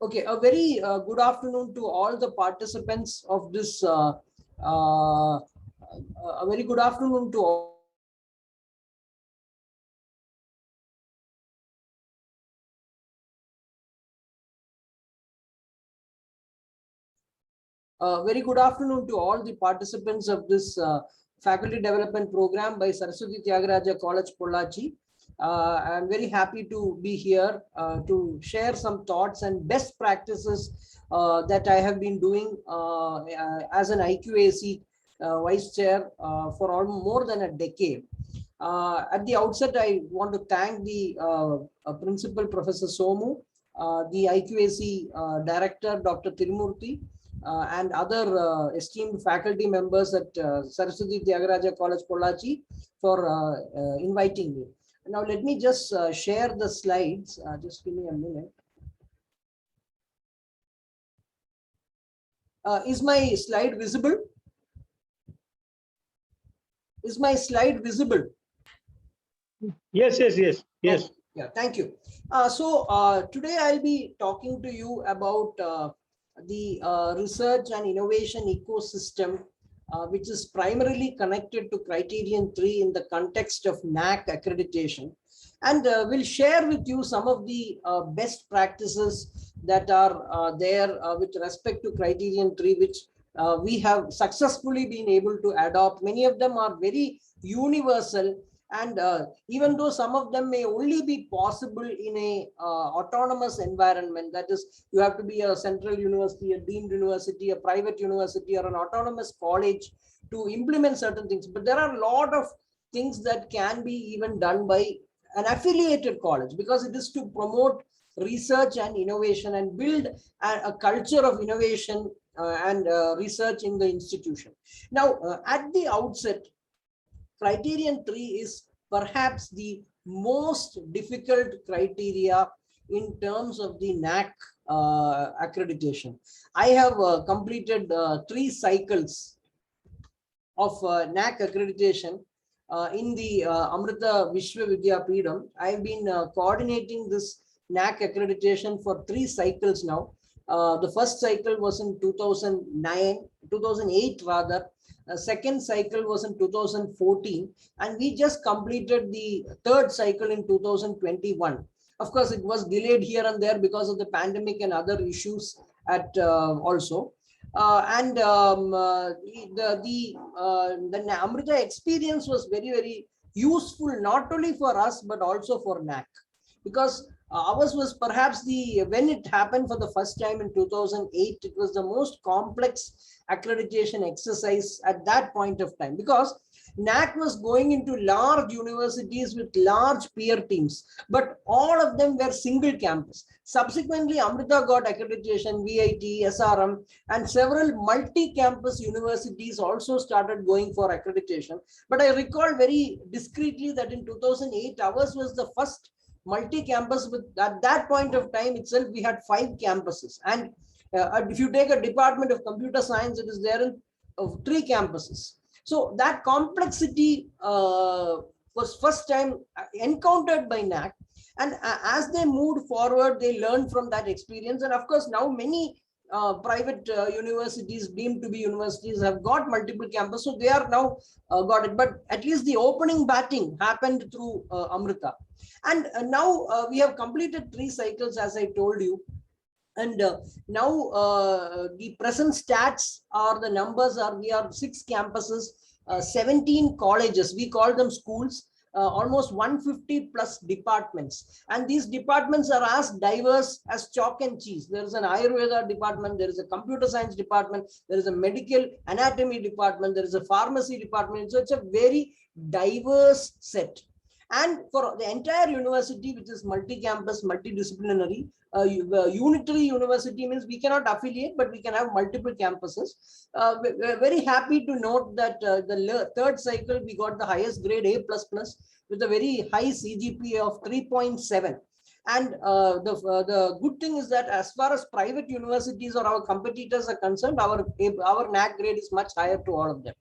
Okay, a very good afternoon to all the participants of this. A very good afternoon to all. Very good afternoon to all the participants of this faculty development program by Saraswati Tyagaraja College, Pollachi. I'm very happy to be here to share some thoughts and best practices that I have been doing as an IQAC vice chair for more than a decade. At the outset, I want to thank the principal, Professor Somu, the IQAC director, Dr. Tirumurthy, and other esteemed faculty members at Saraswati Tyagaraja College, Pollachi, for inviting me. Now, let me just share the slides. Just give me a minute. Is my slide visible? Is my slide visible? Yes. Oh, yeah, thank you. Today I'll be talking to you about the research and innovation ecosystem, which is primarily connected to Criterion 3 in the context of NAAC accreditation. And we'll share with you some of the best practices that are there with respect to Criterion 3, which we have successfully been able to adopt. Many of them are very universal, and even though some of them may only be possible in a autonomous environment, that is, you have to be a central university, a deemed university, a private university, or an autonomous college to implement certain things. But there are a lot of things that can be even done by an affiliated college, because it is to promote research and innovation and build a culture of innovation and research in the institution. Now, at the outset, Criterion 3 is perhaps the most difficult criteria in terms of the NAAC accreditation. I have completed 3 cycles of NAAC accreditation in the Amrita Vishwa Vidyapeetham. I've been coordinating this NAAC accreditation for 3 cycles now. The first cycle was in 2008 rather. Second cycle was in 2014, and we just completed the third cycle in 2021. Of course, it was delayed here and there because of the pandemic and other issues at also. The Amrita experience was very useful, not only for us but also for NAAC, because ours was perhaps when it happened for the first time in 2008, it was the most complex accreditation exercise at that point of time, because NAAC was going into large universities with large peer teams, but all of them were single campus. Subsequently, Amrita got accreditation, VIT, SRM, and several multi-campus universities also started going for accreditation. But I recall very discreetly that in 2008, ours was the first multi-campus. With at that point of time itself, we had 5 campuses, and if you take a department of computer science, it is there in 3 campuses. So that complexity was first time encountered by NAAC, and as they moved forward, they learned from that experience. And of course, now many private universities deemed to be universities have got multiple campuses, so they are now got it. But at least the opening batting happened through Amrita. And now we have completed 3 cycles, as I told you. And now the present stats are, the numbers are, we are 6 campuses, 17 colleges, we call them schools, almost 150 plus departments. And these departments are as diverse as chalk and cheese. There is an Ayurveda department, there is a computer science department, there is a medical anatomy department, there is a pharmacy department. So it's a very diverse set. And for the entire university, which is multi-campus, multidisciplinary, unitary university means we cannot affiliate, but we can have multiple campuses. We're very happy to note that the third cycle, we got the highest grade, A++, with a very high CGPA of 3.7. And the good thing is that as far as private universities or our competitors are concerned, our NAAC grade is much higher to all of them.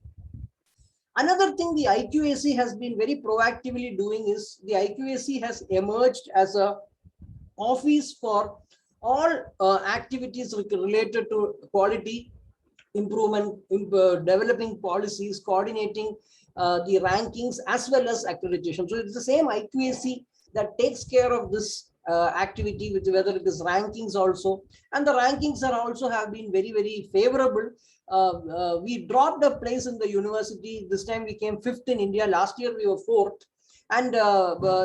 Another thing the IQAC has been very proactively doing is the IQAC has emerged as a office for all activities related to quality improvement, developing policies, coordinating the rankings as well as accreditation. So it's the same IQAC that takes care of this activity, with whether it is rankings also, and the rankings are also have been very, very favorable. We dropped a place in the university. This time we came 5th in India. Last year we were 4th, and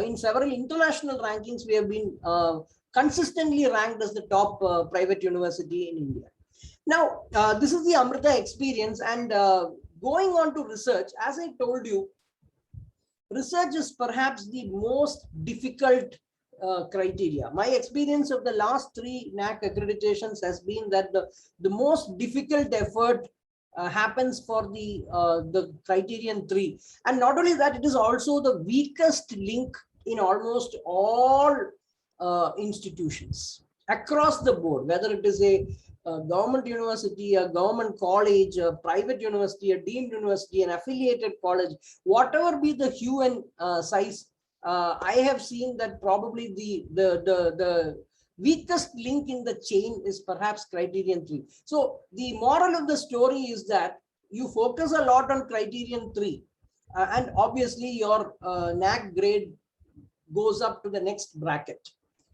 in several international rankings we have been consistently ranked as the top private university in India. Now, this is the Amrita experience, and going on to research, as I told you, research is perhaps the most difficult criteria. My experience of the last 3 NAAC accreditations has been that the most difficult effort happens for the criterion 3. And not only that, it is also the weakest link in almost all institutions across the board, whether it is a government university, a government college, a private university, a deemed university, an affiliated college, whatever be the hue and size, I have seen that probably the weakest link in the chain is perhaps criterion 3. So the moral of the story is that you focus a lot on criterion 3, and obviously your NAAC grade goes up to the next bracket.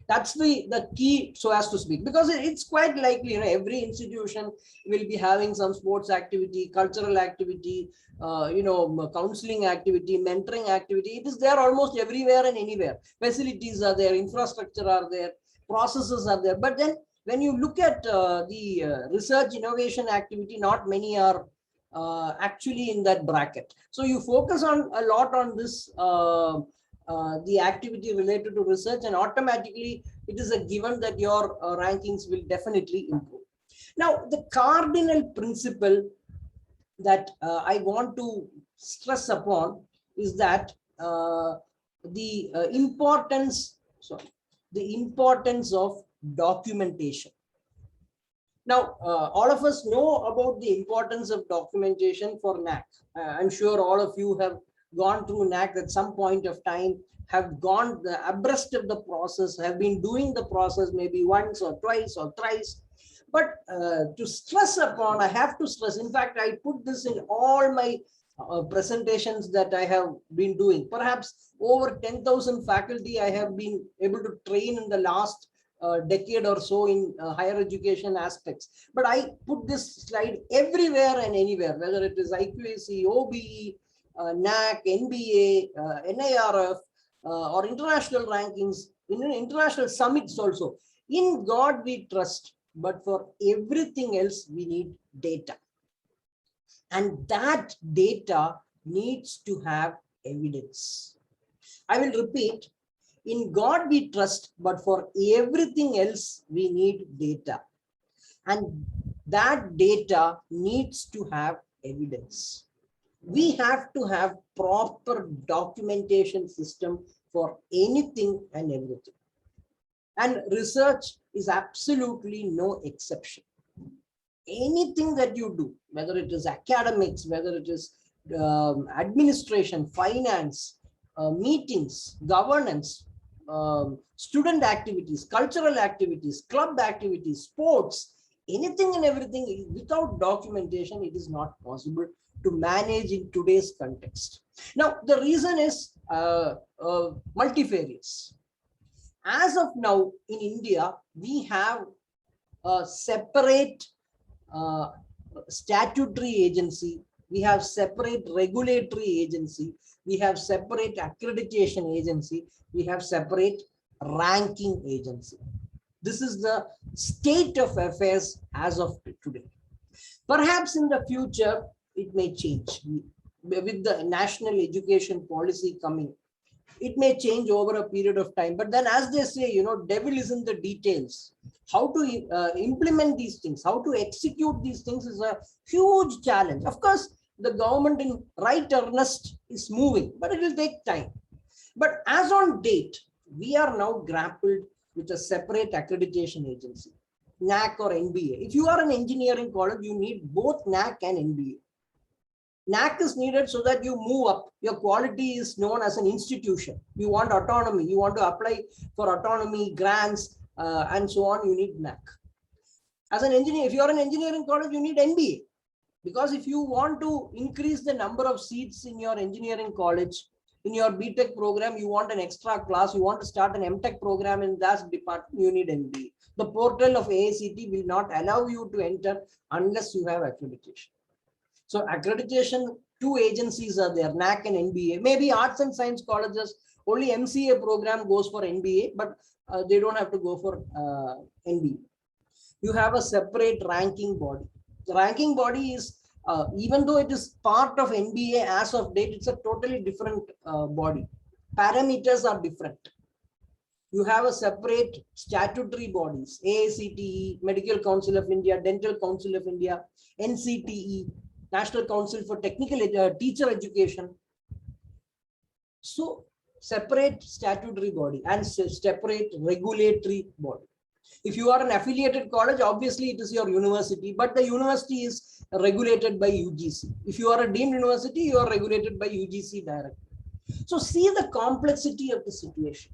That's the key, so as to speak, because it's quite likely, every institution will be having some sports activity, cultural activity, counseling activity, mentoring activity. It is there almost everywhere and anywhere. Facilities are there, infrastructure are there, processes are there. But then when you look at the research innovation activity, not many are actually in that bracket. So you focus on a lot on this the activity related to research, and automatically it is a given that your rankings will definitely improve. Now, the cardinal principle that I want to stress upon is that the importance of documentation. Now, all of us know about the importance of documentation for NAAC. I'm sure all of you have gone through NAAC at some point of time, have gone abreast of the process, have been doing the process maybe once or twice or thrice. But to stress upon, I have to stress, in fact, I put this in all my presentations that I have been doing. Perhaps over 10,000 faculty I have been able to train in the last decade or so in higher education aspects. But I put this slide everywhere and anywhere, whether it is IQAC, OBE, NAAC, NBA, NIRF, or international rankings, in international summits also. In God we trust, but for everything else we need data. And that data needs to have evidence. I will repeat, in God we trust, but for everything else we need data. And that data needs to have evidence. We have to have proper documentation system for anything and everything. And research is absolutely no exception. Anything that you do, whether it is academics, whether it is administration, finance, meetings, governance, student activities, cultural activities, club activities, sports, anything and everything, without documentation, it is not possible to manage in today's context. Now, the reason is multifarious. As of now, in India, we have a separate statutory agency, we have separate regulatory agency, we have separate accreditation agency, we have separate ranking agency. This is the state of affairs as of today. Perhaps in the future, it may change. With the national education policy coming, it may change over a period of time. But then, as they say, devil is in the details. How to implement these things, how to execute these things is a huge challenge. Of course, the government in right earnest is moving, but it will take time. But as on date, we are now grappled with a separate accreditation agency, NAAC or NBA. If you are an engineering college, you need both NAAC and NBA. NAAC is needed so that you move up. Your quality is known as an institution. You want autonomy. You want to apply for autonomy, grants, and so on, you need NAC. As an engineer, if you are an engineering college, you need MBA. Because if you want to increase the number of seats in your engineering college, in your BTech program, you want an extra class, you want to start an MTech program in that department, you need MBA. The portal of AICTE will not allow you to enter unless you have accreditation. So accreditation, two agencies are there, NAC and NBA. Maybe arts and science colleges, only MCA program goes for NBA, but they don't have to go for NBA. You have a separate ranking body. The ranking body is, even though it is part of NBA as of date, it's a totally different body. Parameters are different. You have a separate statutory bodies, AICTE, Medical Council of India, Dental Council of India, NCTE, National Council for Technical Teacher Education. So separate statutory body and separate regulatory body. If you are an affiliated college, obviously it is your university, but the university is regulated by UGC. If you are a deemed university, you are regulated by UGC directly. So see the complexity of the situation.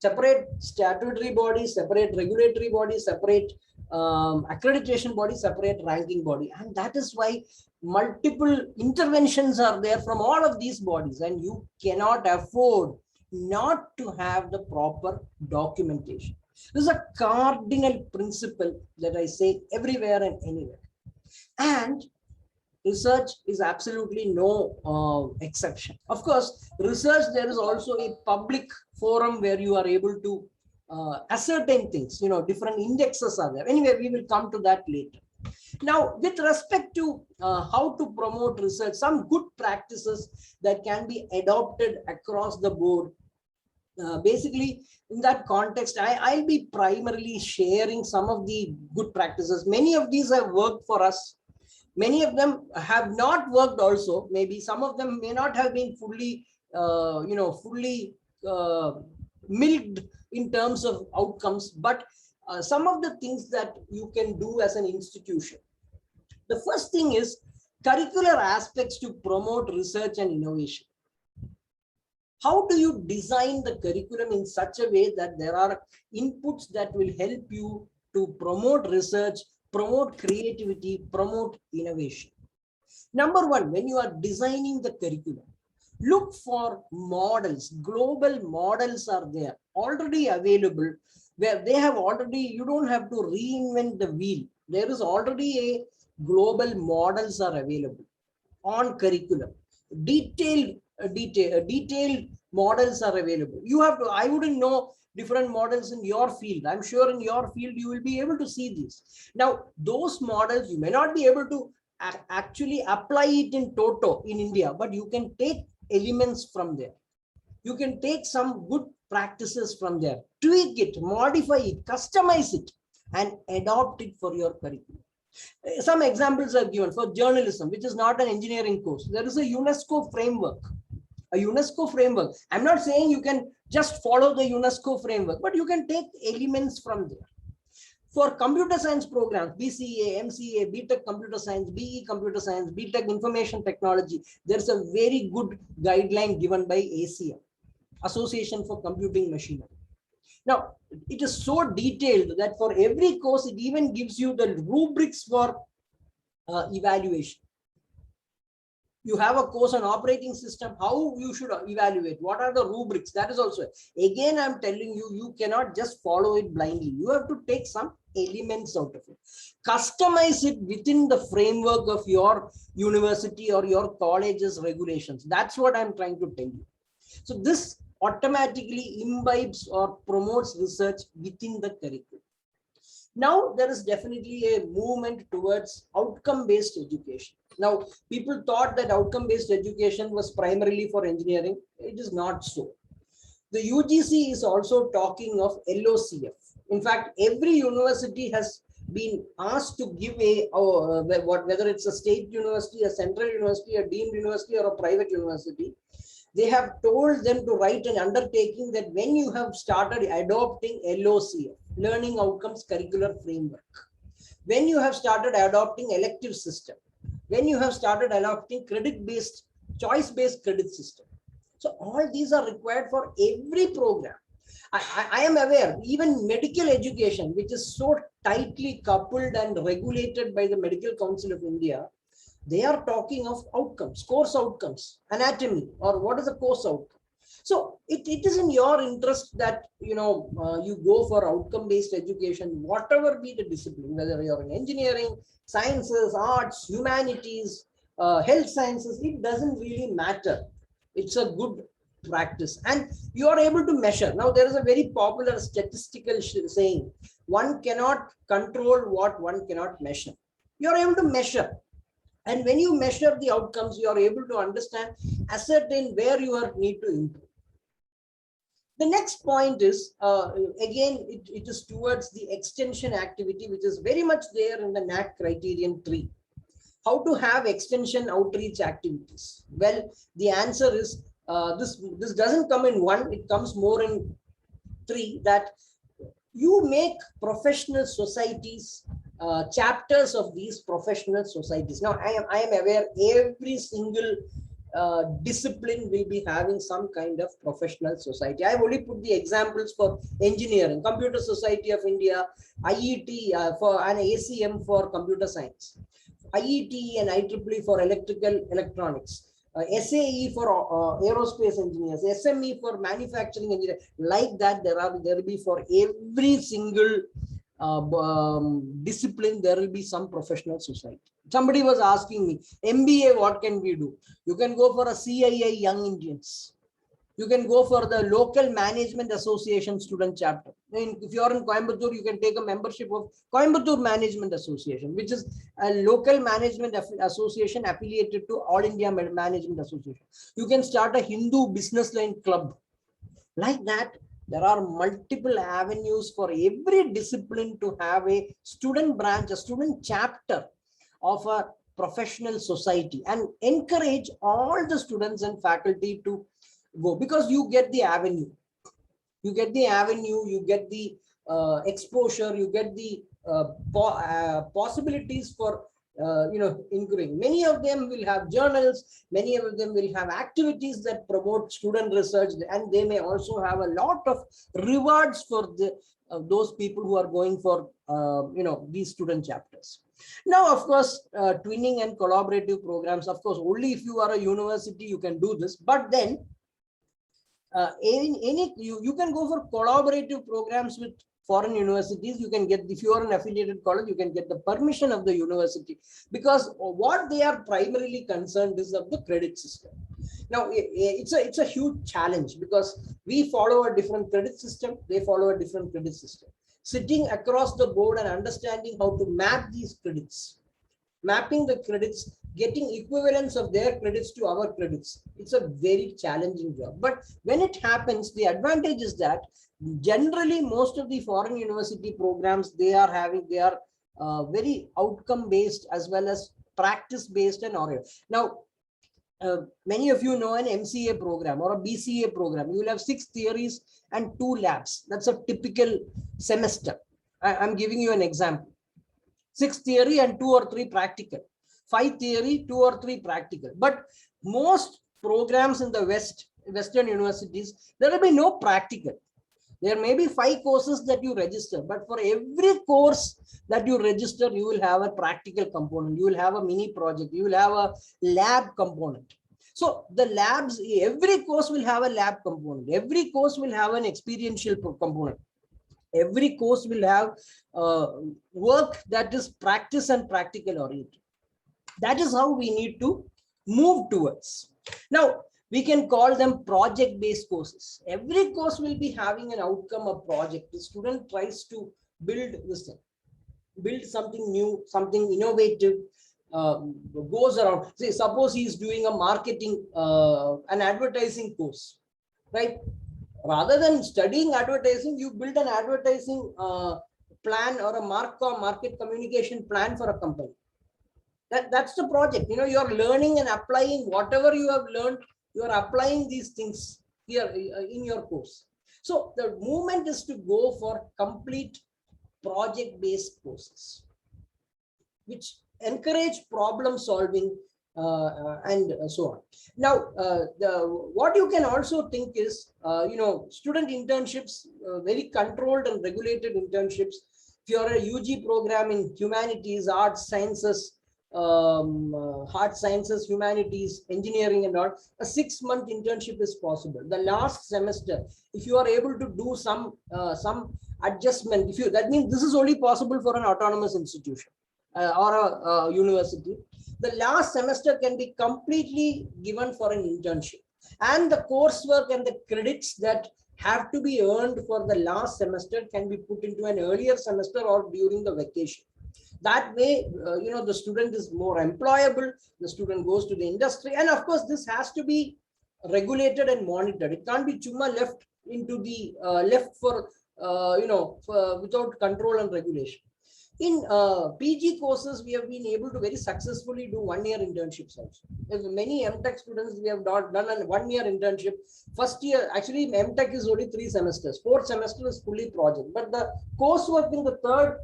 Separate statutory body, separate regulatory body, separate accreditation body, separate ranking body. And that is why multiple interventions are there from all of these bodies, and you cannot afford not to have the proper documentation. This is a cardinal principle that I say everywhere and anywhere. And research is absolutely no exception. Of course, research, there is also a public forum where you are able to ascertain things, different indexes are there. Anyway, we will come to that later. Now, with respect to how to promote research, some good practices that can be adopted across the board. Basically, in that context, I'll be primarily sharing some of the good practices. Many of these have worked for us. Many of them have not worked also. Maybe some of them may not have been fully, milked in terms of outcomes, but some of the things that you can do as an institution. The first thing is curricular aspects to promote research and innovation. How do you design the curriculum in such a way that there are inputs that will help you to promote research, promote creativity, promote innovation? Number one, when you are designing the curriculum, look for models. Global models are there, already available, where they have already, you don't have to reinvent the wheel. There is already a global models are available on curriculum. Detailed models are available. You have to, I wouldn't know different models in your field. I'm sure in your field you will be able to see these. Now, those models you may not be able to actually apply it in toto in India, but you can take elements from there. You can take some good practices from there, tweak it, modify it, customize it, and adopt it for your curriculum. Some examples are given for journalism, which is not an engineering course. There is a UNESCO framework. A UNESCO framework. I'm not saying you can just follow the UNESCO framework, but you can take elements from there. For computer science programs, BCA, MCA, BTech Computer Science, BE Computer Science, BTech Information Technology, there's a very good guideline given by ACM, Association for Computing Machinery. Now, it is so detailed that for every course, it even gives you the rubrics for evaluation. You have a course on operating system, how you should evaluate, what are the rubrics, that is also. Again, I'm telling you, you cannot just follow it blindly. You have to take some elements out of it. Customize it within the framework of your university or your college's regulations. That's what I'm trying to tell you. So this automatically imbibes or promotes research within the curriculum. Now, there is definitely a movement towards outcome-based education. Now, people thought that outcome-based education was primarily for engineering. It is not so. The UGC is also talking of LOCF. In fact, every university has been asked to give a, whether it's a state university, a central university, a deemed university, or a private university, they have told them to write an undertaking that when you have started adopting LOCF, Learning Outcomes Curricular Framework, when you have started adopting elective system, when you have started adopting credit-based, choice-based credit system. So all these are required for every program. I am aware, even medical education, which is so tightly coupled and regulated by the Medical Council of India, they are talking of outcomes, course outcomes, anatomy, or what is the course outcome. So it is in your interest that you go for outcome-based education, whatever be the discipline, whether you're in engineering, sciences, arts, humanities, health sciences, it doesn't really matter. It's a good practice, and you are able to measure. Now, there is a very popular statistical saying, one cannot control what one cannot measure. You are able to measure. And when you measure the outcomes, you are able to understand, ascertain where you are need to improve. The next point is, again, it is towards the extension activity, which is very much there in the NAAC criterion 3. How to have extension outreach activities? Well, the answer is, this doesn't come in one, it comes more in 3, that you make professional societies, chapters of these professional societies. Now, I am aware every single discipline will be having some kind of professional society. I have only put the examples for engineering, Computer Society of India, IET for an ACM for computer science, IET and IEEE for electrical electronics, SAE for aerospace engineers, SME for manufacturing engineers. Like that, there will be for every single discipline, there will be some professional society. Somebody was asking me, MBA, what can we do? You can go for a CII Young Indians. You can go for the local management association student chapter. If you are in Coimbatore, you can take a membership of Coimbatore Management Association, which is a local management association affiliated to All India Management Association. You can start a Hindu business line club. Like that, there are multiple avenues for every discipline to have a student branch, a student chapter of a professional society, and encourage all the students and faculty to go, because you get the avenue, you get the exposure, you get the possibilities for increasing. Many of them will have journals, many of them will have activities that promote student research, and they may also have a lot of rewards for the those people who are going for these student chapters. Now, of course, twinning and collaborative programs, of course, only if you are a university you can do this, but then you can go for collaborative programs with foreign universities. You can get, if you are an affiliated college, you can get the permission of the university, because what they are primarily concerned is of the credit system. Now, it's a huge challenge, because we follow a different credit system, they follow a different credit system. Sitting across the board and understanding how to map these credits, mapping the credits, getting equivalence of their credits to our credits, it's a very challenging job. But when it happens, the advantage is that generally most of the foreign university programs, they are very outcome based as well as practice based and all. Now, many of you know an MCA program or a BCA program. You will have 6 theories and 2 labs. That's a typical semester. I'm giving you an example. 6 theory and 2 or 3 practical. 5 theory, 2 or 3 practical. But most programs in the Western universities, there will be no practical. There may be 5 courses that you register, but for every course that you register, you will have a practical component. You will have a mini project. You will have a lab component. So the labs, every course will have a lab component. Every course will have an experiential component. Every course will have work that is practice and practical oriented. That is how we need to move towards. Now, we can call them project-based courses. Every course will be having an outcome, a project. The student tries to build this thing, build something new, something innovative, goes around. Say, suppose he is doing a marketing, an advertising course, right? Rather than studying advertising, you build an advertising plan or a market communication plan for a company. That's the project. You are learning and applying whatever you have learned. You are applying these things here in your course. So the movement is to go for complete project-based courses, which encourage problem solving, and so on. Now, what you can also think is, student internships, very controlled and regulated internships. If you're a UG program in humanities, arts, sciences, humanities, engineering, and all, a 6-month internship is possible. The last semester, if you are able to do some adjustment, that means this is only possible for an autonomous institution or a university. The last semester can be completely given for an internship, and the coursework and the credits that have to be earned for the last semester can be put into an earlier semester or during the vacation. That way, the student is more employable, the student goes to the industry, and of course this has to be regulated and monitored. It can't be chumma left into the left for without control and regulation. In PG courses, we have been able to very successfully do 1-year internships also. There's many MTech students, we have done a 1-year internship. First year, actually MTech is only 3 semesters. 4th semester is fully project. But the coursework in the 3rd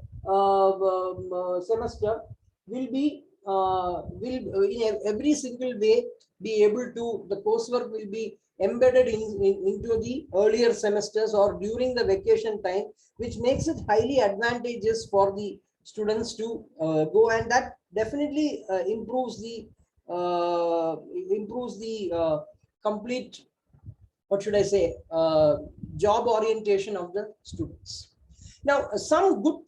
semester will be, in every single way, be able to, the coursework will be embedded into the earlier semesters or during the vacation time, which makes it highly advantageous for the students to go, and that definitely improves the complete, what should I say, job orientation of the students. Now, some good,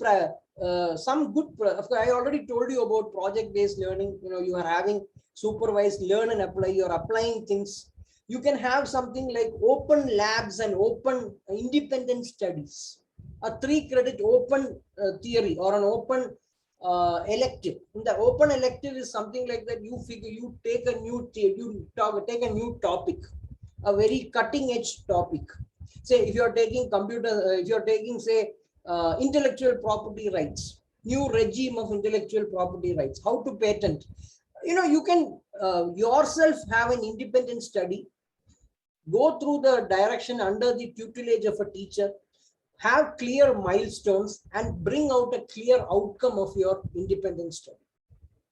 of course, I already told you about project-based learning. You are having supervised learn and apply. You are applying things. You can have something like open labs and open independent studies, a 3-credit open theory or an open elective. In the open elective is something like that. You take a new topic, a very cutting edge topic. Say if you are taking if you are taking, say, intellectual property rights, new regime of intellectual property rights, how to patent. You can yourself have an independent study, go through the direction under the tutelage of a teacher, have clear milestones, and bring out a clear outcome of your independent study.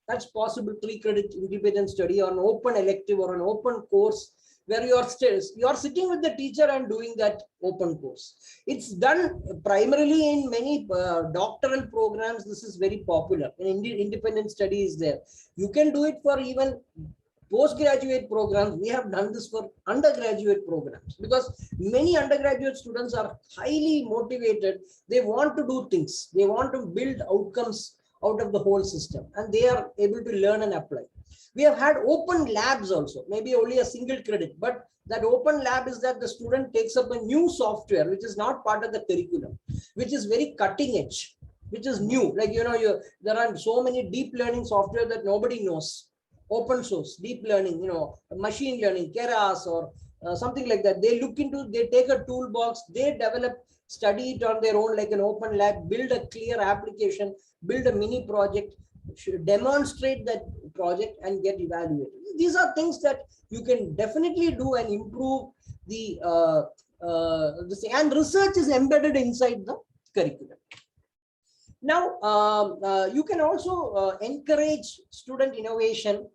That's possible. 3-credit independent study or an open elective or an open course where you are sitting with the teacher and doing that open course. It's done primarily in many doctoral programs. This is very popular. In independent study is there. You can do it for even postgraduate programs. We have done this for undergraduate programs because many undergraduate students are highly motivated. They want to do things. They want to build outcomes out of the whole system, and they are able to learn and apply. We have had open labs also, maybe only a single credit, but that open lab is that the student takes up a new software which is not part of the curriculum, which is very cutting edge, which is new. Like, there are so many deep learning software that nobody knows. Open source, deep learning, machine learning, Keras or something like that. They take a toolbox, they develop, study it on their own like an open lab, build a clear application, build a mini project, demonstrate that project and get evaluated. These are things that you can definitely do and improve the and research is embedded inside the curriculum. Now, you can also encourage student innovation.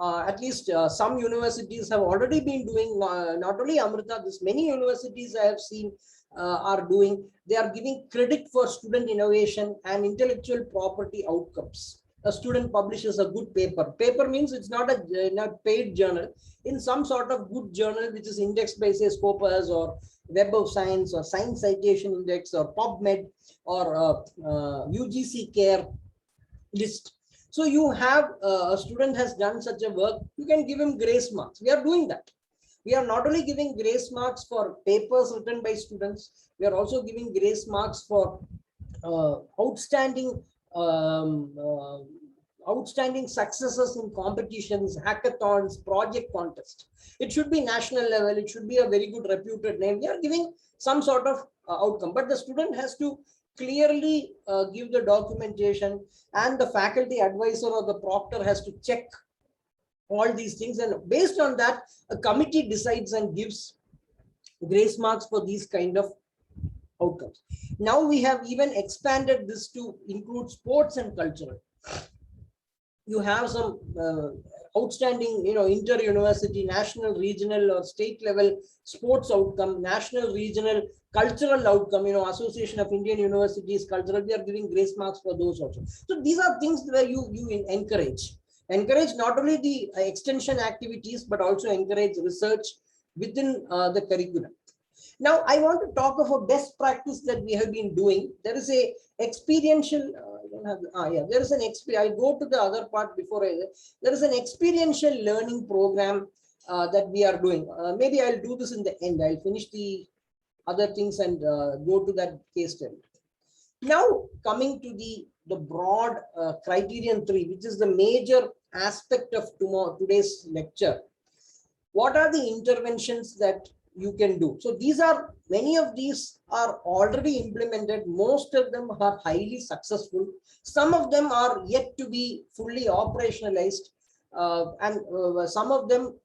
At least some universities have already been doing, not only Amrita, this many universities I have seen are doing. They are giving credit for student innovation and intellectual property outcomes. A student publishes a good paper. Paper means it's not a paid journal. In some sort of good journal, which is indexed by, say, Scopus or Web of Science or Science Citation Index or PubMed or UGC Care list. So you have a student has done such a work, you can give him grace marks. We are doing that. We are not only giving grace marks for papers written by students, we are also giving grace marks for outstanding successes in competitions, hackathons, project contests. It should be national level. It should be a very good reputed name. We are giving some sort of outcome, but the student has to clearly give the documentation, and the faculty advisor or the proctor has to check all these things, and based on that a committee decides and gives grace marks for these kind of outcomes. Now we have even expanded this to include sports and cultural. you have some outstanding, inter-university, national, regional, or state level sports outcome, national, regional, cultural outcome, Association of Indian Universities, cultural, we are giving grace marks for those also. So these are things where you encourage not only the extension activities, but also encourage research within the curriculum. Now, I want to talk of a best practice that we have been doing. There is a experiential, I don't have, there is an I'll go to the other part before there is an experiential learning program that we are doing. Maybe I'll do this in the end. I'll finish the other things and go to that case study. Now, coming to the broad criterion 3, which is the major aspect of today's lecture. What are the interventions that you can do? So many of these are already implemented. Most of them are highly successful. Some of them are yet to be fully operationalized. And some of them,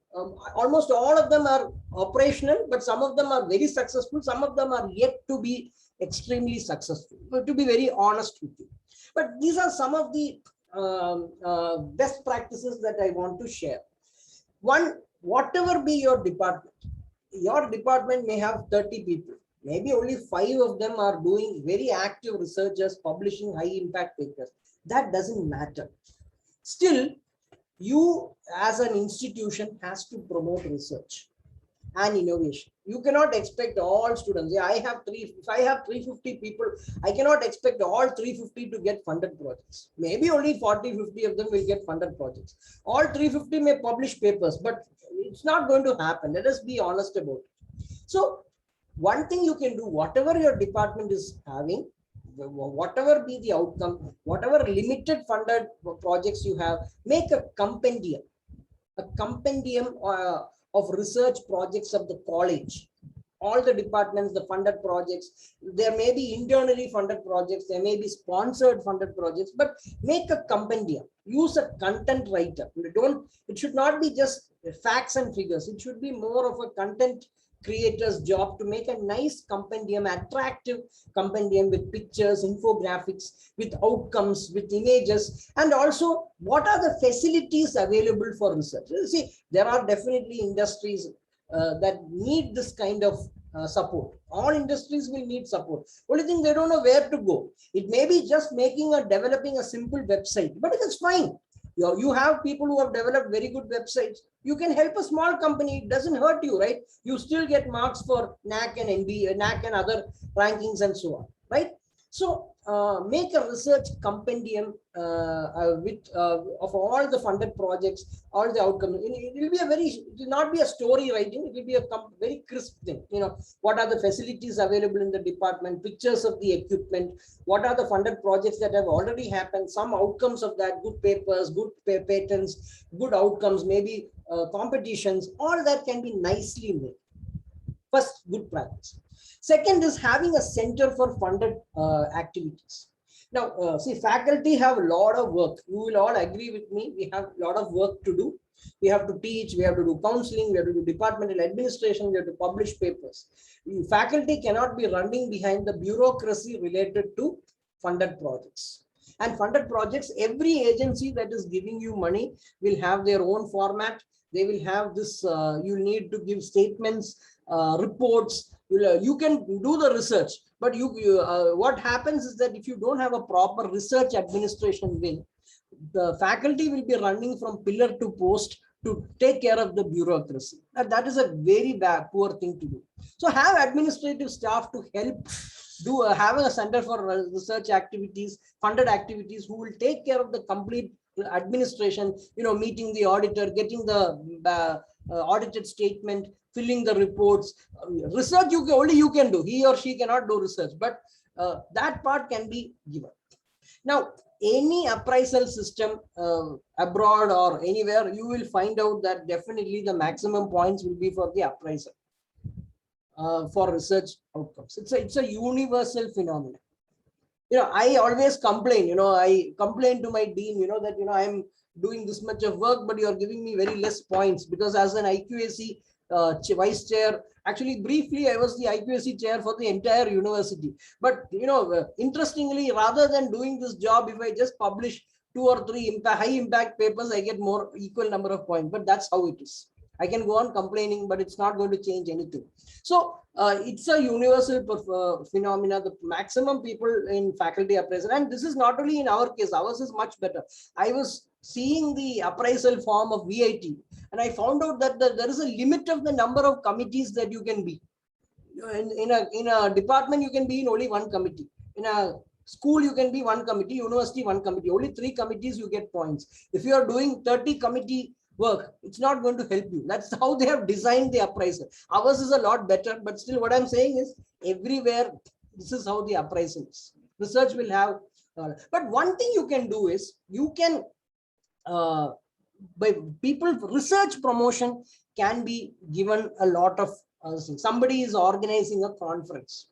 almost all of them are operational, but some of them are very successful. Some of them are yet to be extremely successful, to be very honest with you. But these are some of the best practices that I want to share. One, whatever be your department may have 30 people. Maybe only 5 of them are doing very active researchers, publishing high impact papers. That doesn't matter. Still, you as an institution has to promote research and innovation. You cannot expect all students. If I have 350 people, I cannot expect all 350 to get funded projects. Maybe only 40-50 of them will get funded projects. All 350 may publish papers, but it's not going to happen. Let us be honest about it. So one thing you can do, whatever your department is having, whatever be the outcome, whatever limited funded projects you have, make a compendium of research projects of the college. All the departments, the funded projects, there may be internally funded projects, there may be sponsored funded projects, but make a compendium. Use a content writer. It should not be just facts and figures. It should be more of a content creator's job to make a nice compendium, attractive compendium with pictures, infographics, with outcomes, with images, and also what are the facilities available for research. You see, there are definitely industries that need this kind of support. All industries will need support. Only thing, they don't know where to go. It may be just developing a simple website, but it is fine. You have people who have developed very good websites. You can help a small company. It doesn't hurt you, right? You still get marks for NAAC and other rankings and so on, right? So make a research compendium of all the funded projects, all the outcomes. It will not be a story writing. It will be a very crisp thing. What are the facilities available in the department, pictures of the equipment, what are the funded projects that have already happened, some outcomes of that, good papers, good patents, good outcomes, maybe competitions, all that can be nicely made. First, good practice. Second is having a center for funded activities. Now, see, faculty have a lot of work. You will all agree with me. We have a lot of work to do. We have to teach, we have to do counseling, we have to do departmental administration, we have to publish papers. Faculty cannot be running behind the bureaucracy related to funded projects. And funded projects, every agency that is giving you money will have their own format. They will have this, you need to give statements, reports. You can do the research, but what happens is that if you don't have a proper research administration wing, the faculty will be running from pillar to post to take care of the bureaucracy. And that is a very poor thing to do. So have administrative staff to help having a center for research activities, funded activities, who will take care of the complete administration, meeting the auditor, getting the audited statement, filling the reports. Research only you can do. He or she cannot do research, but that part can be given. Now, any appraisal system abroad or anywhere, you will find out that definitely the maximum points will be for the appraisal for research outcomes. It's a universal phenomenon. I always complain, I complain to my dean, that, I'm doing this much of work, but you're giving me very less points, because as an IQAC vice chair, actually briefly, I was the IQAC chair for the entire university. But, interestingly, rather than doing this job, if I just publish 2 or 3 high impact papers, I get more equal number of points, but that's how it is. I can go on complaining, but it's not going to change anything. So it's a universal phenomena. The maximum people in faculty appraisal, and this is not only in our case, ours is much better. I was seeing the appraisal form of VIT, and I found out that there is a limit of the number of committees that you can be. In a department, you can be in only one committee. In a school, you can be one committee. University, one committee. Only 3 committees you get points. If you are doing 30 committee work, it's not going to help you. That's how they have designed the appraisal. Ours is a lot better, but still what I'm saying is everywhere this is how the appraisal is. Research will have, but one thing you can do is you can, by people, research promotion can be given a lot of somebody is organizing a conference.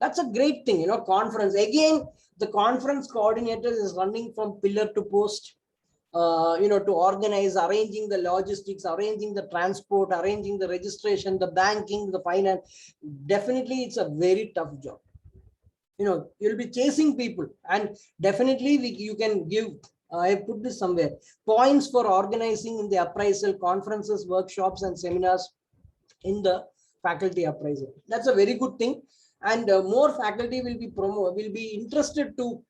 That's a great thing, conference. Again, the conference coordinator is running from pillar to post. To organize, arranging the logistics, arranging the transport, arranging the registration, the banking, the finance. Definitely, it's a very tough job. You'll be chasing people, and definitely you can give, I put this somewhere, points for organizing in the appraisal conferences, workshops, and seminars in the faculty appraisal. That's a very good thing, and more faculty will be interested to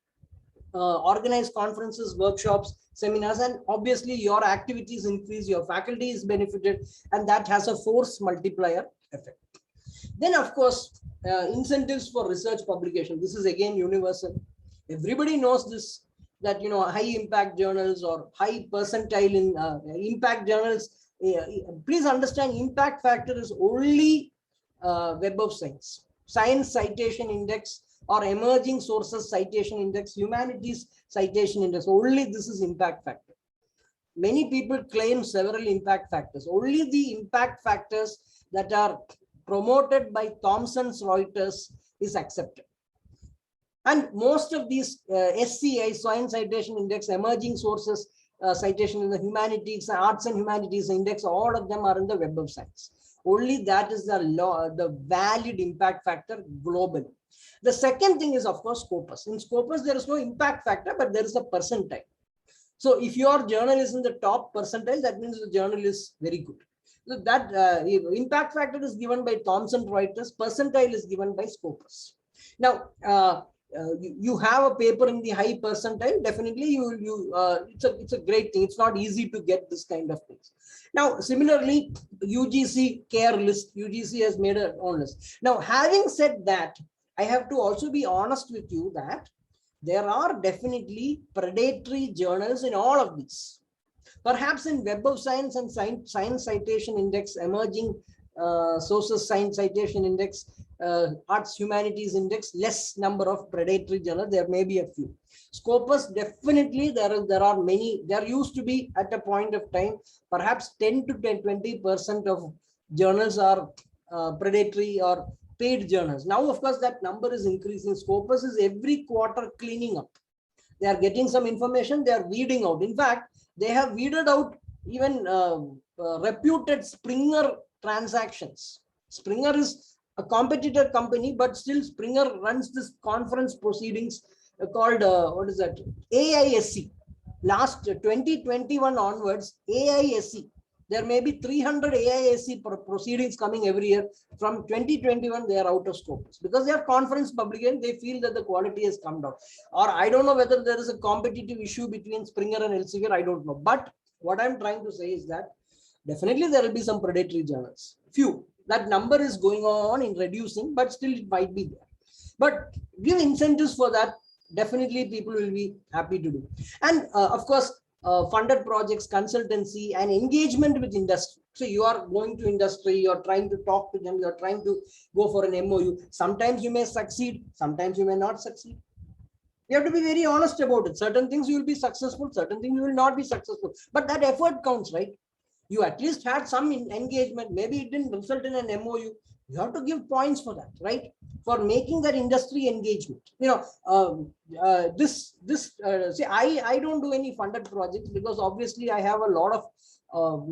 organize conferences, workshops, seminars, and obviously your activities increase, your faculty is benefited, and that has a force multiplier effect. Then of course, incentives for research publication. This is again universal. Everybody knows this, that high impact journals or high percentile in impact journals. Please understand, impact factor is only Web of Science, Science Citation Index, or Emerging Sources Citation Index, Humanities Citation Index. Only this is impact factor. Many people claim several impact factors. Only the impact factors that are promoted by Thomson Reuters is accepted. And most of these SCI, Science Citation Index, Emerging Sources Citation in the Humanities, Arts and Humanities Index, all of them are in the Web of Science. Only that is the valid impact factor globally. The second thing is, of course, Scopus. In Scopus, there is no impact factor, but there is a percentile. So if your journal is in the top percentile, that means the journal is very good. So that impact factor is given by Thomson Reuters, percentile is given by Scopus. Now, you have a paper in the high percentile, definitely it's a great thing. It's not easy to get this kind of things. Now, similarly, UGC care list, UGC has made a own list. Now, having said that, I have to also be honest with you that there are definitely predatory journals in all of these. Perhaps in Web of Science and Science Citation Index, Emerging Sources Science Citation Index, Arts Humanities Index, less number of predatory journals. There may be a few. Scopus, definitely there are many. There used to be at a point of time, perhaps 10 to 20% of journals are predatory or paid journals. Now, of course, that number is increasing. Scopus is every quarter cleaning up. They are getting some information, they are weeding out. In fact, they have weeded out even reputed Springer transactions. Springer is a competitor company, but still Springer runs this conference proceedings called, what is that? AISC. Last 2021 onwards, AISC. There may be 300 AISC proceedings coming every year. From 2021, they are out of Scopus because they are conference publication. They feel that the quality has come down. Or I don't know whether there is a competitive issue between Springer and Elsevier. I don't know. But what I'm trying to say is that definitely there will be some predatory journals. Few. That number is going on in reducing, but still it might be there. But give incentives for that. Definitely people will be happy to do. And of course, funded projects, consultancy, and engagement with industry. So you are going to industry, you're trying to talk to them, you're trying to go for an MOU. Sometimes you may succeed, sometimes you may not succeed. You have to be very honest about it. Certain things you will be successful, certain things you will not be successful. But that effort counts, right? You at least had some engagement. Maybe it didn't result in an MOU. You have to give points for that, right? For making that industry engagement. See, I don't do any funded projects because obviously I have a lot of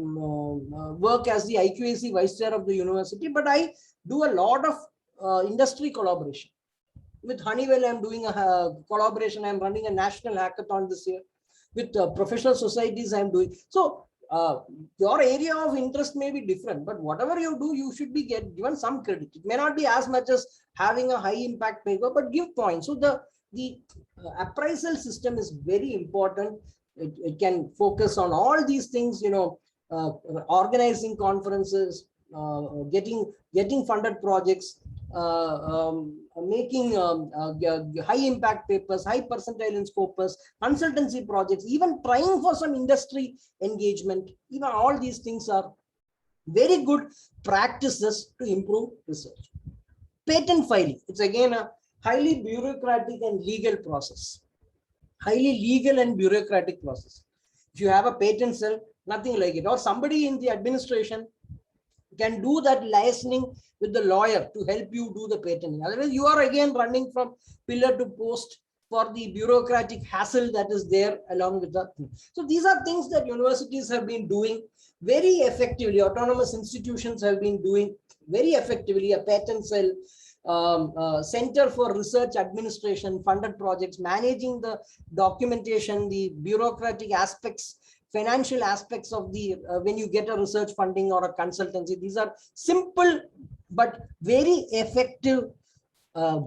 work as the IQAC vice chair of the university, but I do a lot of industry collaboration. With Honeywell, I'm doing a collaboration. I'm running a national hackathon this year. with professional societies I'm doing. So your area of interest may be different, but whatever you do, you should be given some credit. It may not be as much as having a high impact paper, but give points. So the appraisal system is very important. It can focus on all these things, organizing conferences, getting funded projects, making high impact papers, high percentile in Scopus, consultancy projects, even trying for some industry engagement. Even all these things are very good practices to improve research. Patent filing, it's again a highly bureaucratic and legal process. Highly legal and bureaucratic process. If you have a patent cell, nothing like it. Or somebody in the administration can do that liaising with the lawyer to help you do the patenting. Otherwise, you are again running from pillar to post for the bureaucratic hassle that is there along with that. So these are things that universities have been doing very effectively. Autonomous institutions have been doing very effectively. A patent cell, Center for Research Administration, funded projects, managing the documentation, the bureaucratic aspects, financial aspects of the when you get a research funding or a consultancy. These are simple but very effective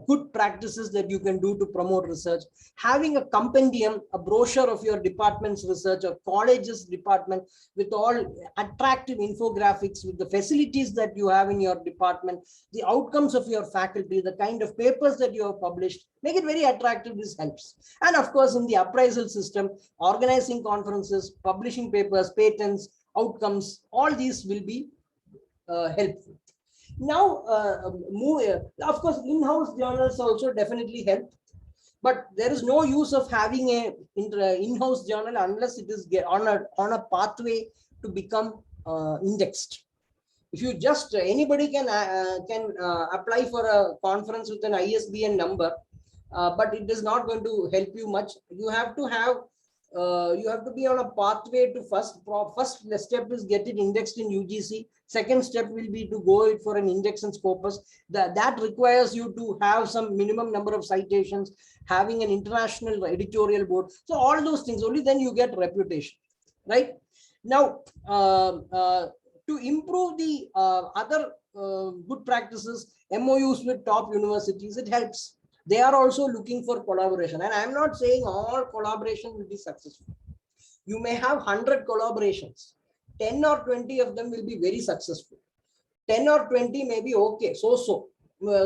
good practices that you can do to promote research. Having a compendium, a brochure of your department's research or college's department with all attractive infographics, with the facilities that you have in your department, the outcomes of your faculty, the kind of papers that you have published, make it very attractive. This helps. And of course, in the appraisal system, organizing conferences, publishing papers, patents, outcomes, all these will be helpful. Now, of course, in-house journals also definitely help, but there is no use of having a in-house journal unless it is on a pathway to become indexed. If you just anybody can apply for a conference with an ISBN number, but it is not going to help you much. You have to have be on a pathway to first step is get it indexed in UGC. Second step will be to go for an index in Scopus. That requires you to have some minimum number of citations, having an international editorial board. So all those things, only then you get reputation, right? Now, to improve the other good practices, MOUs with top universities, it helps. They are also looking for collaboration. And I'm not saying all collaboration will be successful. You may have 100 collaborations. 10 or 20 of them will be very successful. 10 or 20 may be okay, so.